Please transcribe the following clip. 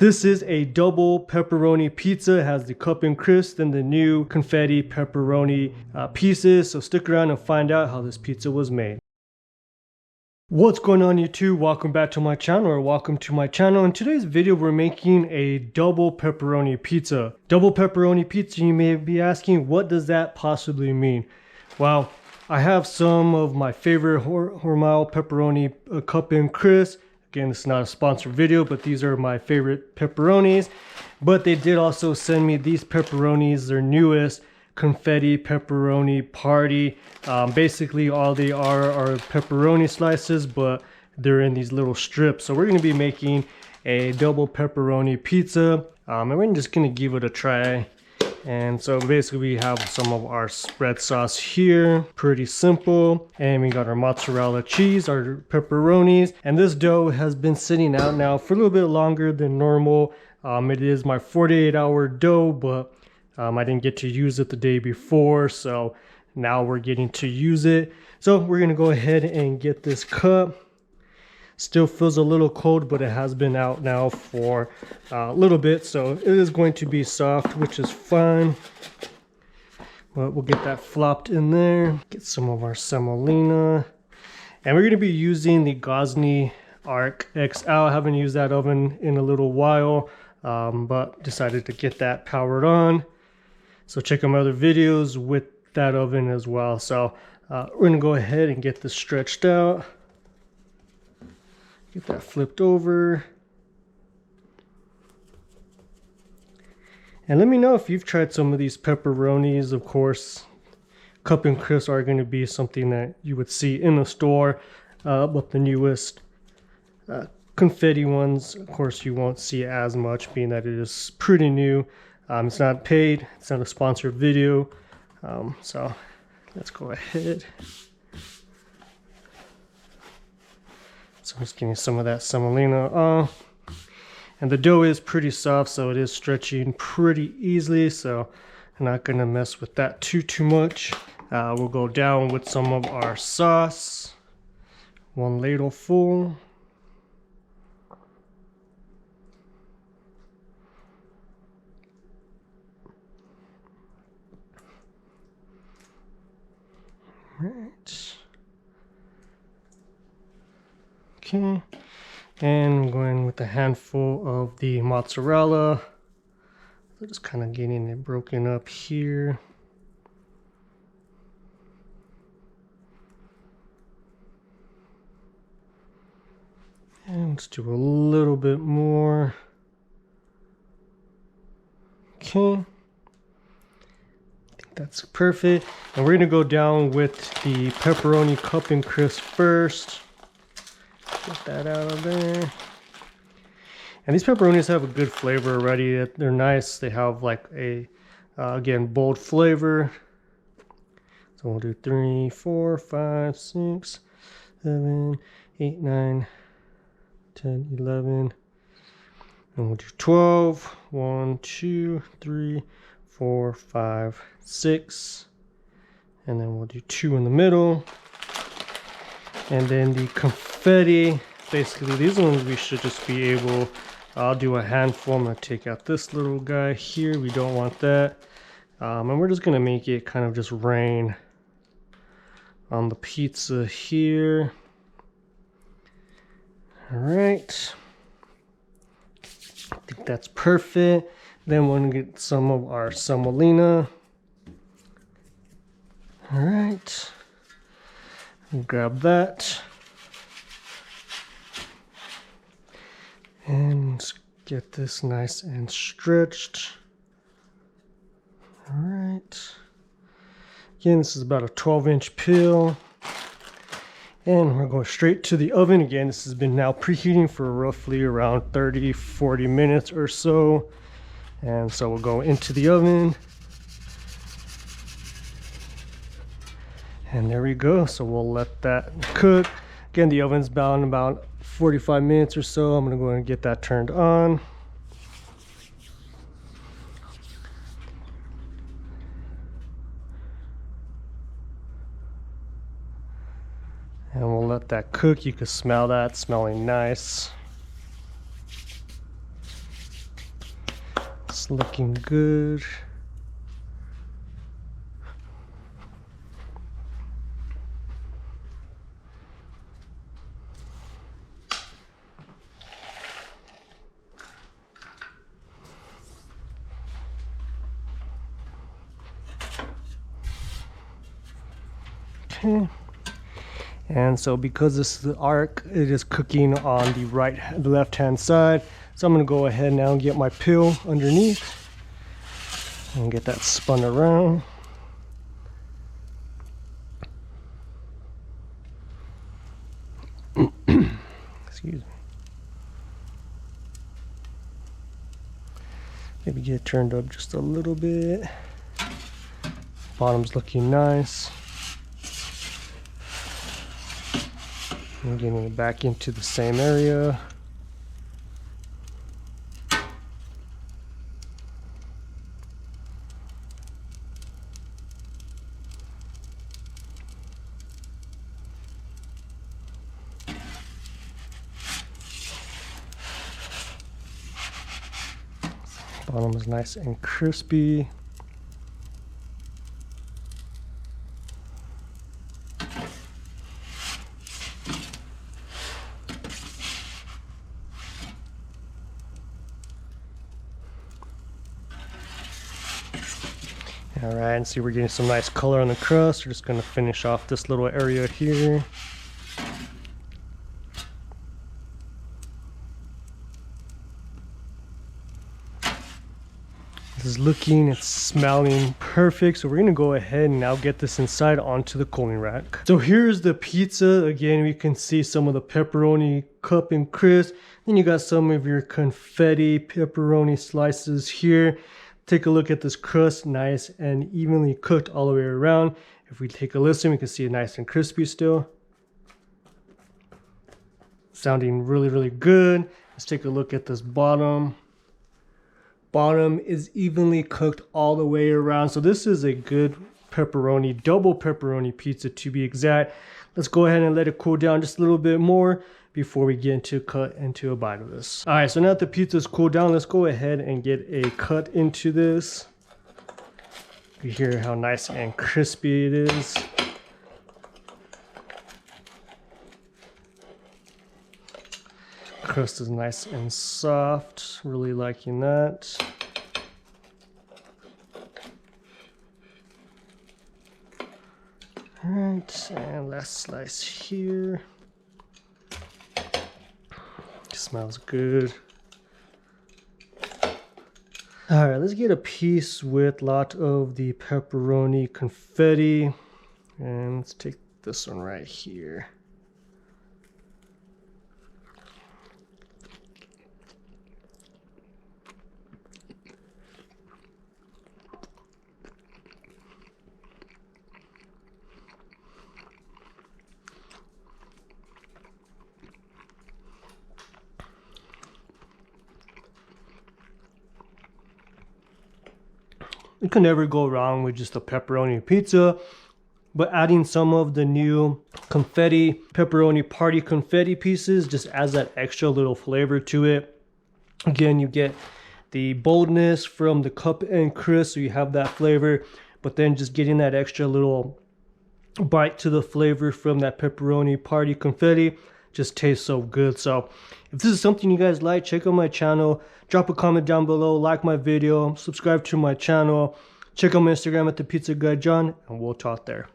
This is a double pepperoni pizza. It has the cup and crisp and the new confetti pepperoni pieces. So stick around and find out how this pizza was made. What's going on YouTube? Welcome back to my channel, or welcome to my channel. In today's video, we're making a double pepperoni pizza. Double pepperoni pizza, you may be asking, what does that possibly mean? Well, I have some of my favorite Hormel pepperoni cup and crisp. Again, this is not a sponsored video, but these are my favorite pepperonis. But they did also send me these pepperonis, their newest confetti pepperoni party. Basically, all they are pepperoni slices, but they're in these little strips. So we're going to be making a double pepperoni pizza, and we're just going to give it a try. And so basically we have some of our spread sauce here, pretty simple. And we got our mozzarella cheese, our pepperonis. And this dough has been sitting out now for a little bit longer than normal. It is my 48-hour dough, but I didn't get to use it the day before. So now we're getting to use it. So we're gonna go ahead and get this cut. Still feels a little cold, but it has been out now for a little bit, so it is going to be soft, which is fine. But we'll get that flopped in there. Get some of our semolina. And we're going to be using the Gozney Arc XL. I haven't used that oven in a little while, but decided to get that powered on. So check out my other videos with that oven as well. So we're going to go ahead and get this stretched out. Get that flipped over. And let me know if you've tried some of these pepperonis. Of course, cup and crisp are going to be something that you would see in the store. But the newest confetti ones, of course, you won't see as much, being that it is pretty new. It's not paid. It's not a sponsored video. So let's go ahead. So I'm just getting some of that semolina off. And the dough is pretty soft, so it is stretching pretty easily. So I'm not going to mess with that too much. We'll go down with some of our sauce. 1 ladle full. All right. Okay, and I'm going with a handful of the mozzarella. Just kind of getting it broken up here. And let's do a little bit more. Okay, I think that's perfect. And we're gonna go down with the pepperoni cup and crisp first. Get that out of there. And these pepperonis have a good flavor already. They're nice. They have like a, again, bold flavor. So we'll do 3, 4, 5, 6, 7, 8, 9, 10, 11. And we'll do 12. 1, 2, 3, 4, 5, 6. And then we'll do 2 in the middle. And then the confetti, basically these ones we should just be able, I'll do a handful. I'm going to take out this little guy here. We don't want that. And we're just going to make it kind of just rain on the pizza here. All right. I think that's perfect. Then we're going to get some of our semolina. All right. Grab that. And let's get this nice and stretched. All right. Again, this is about a 12-inch peel. And we're going straight to the oven. Again, this has been now preheating for roughly around 30-40 minutes or so. And so we'll go into the oven. And there we go. So we'll let that cook. Again, the oven's bound about 45 minutes or so. I'm going to go and get that turned on. And we'll let that cook. You can smell that, smelling nice. It's looking good. Okay. And so because this is the arc, it is cooking on the left hand side. So I'm going to go ahead now and get my peel underneath and get that spun around. Excuse me. Maybe get it turned up just a little bit. Bottom's looking nice. I'm getting it back into the same area. Bottom is nice and crispy. All right, and see we're getting some nice color on the crust. We're just gonna finish off this little area here. This is looking, it's smelling perfect. So we're gonna go ahead and now get this inside onto the cooling rack. So here's the pizza. Again, we can see some of the pepperoni cup and crisp. Then you got some of your confetti pepperoni slices here. Take a look at this crust, nice and evenly cooked all the way around. If we take a listen, we can see it nice and crispy still. Sounding really, really good. Let's take a look at this bottom. Bottom is evenly cooked all the way around. So this is a good pepperoni, double pepperoni pizza to be exact. Let's go ahead and let it cool down just a little bit more before we get into cut into a bite of this. All right, so now that the pizza's cooled down, let's go ahead and get a cut into this. You hear how nice and crispy it is. Crust is nice and soft, really liking that. All right, and last slice here. Smells good. All right, let's get a piece with a lot of the pepperoni confetti. And let's take this one right here. You can never go wrong with just a pepperoni pizza, but adding some of the new confetti, pepperoni party confetti pieces just adds that extra little flavor to it. Again, you get the boldness from the cup and crisp, so you have that flavor, but then just getting that extra little bite to the flavor from that pepperoni party confetti just tastes so good. So if this is something you guys like, check out my channel, drop a comment down below, like my video, subscribe to my channel, check out my Instagram at the Pizza Guy John, and we'll talk there.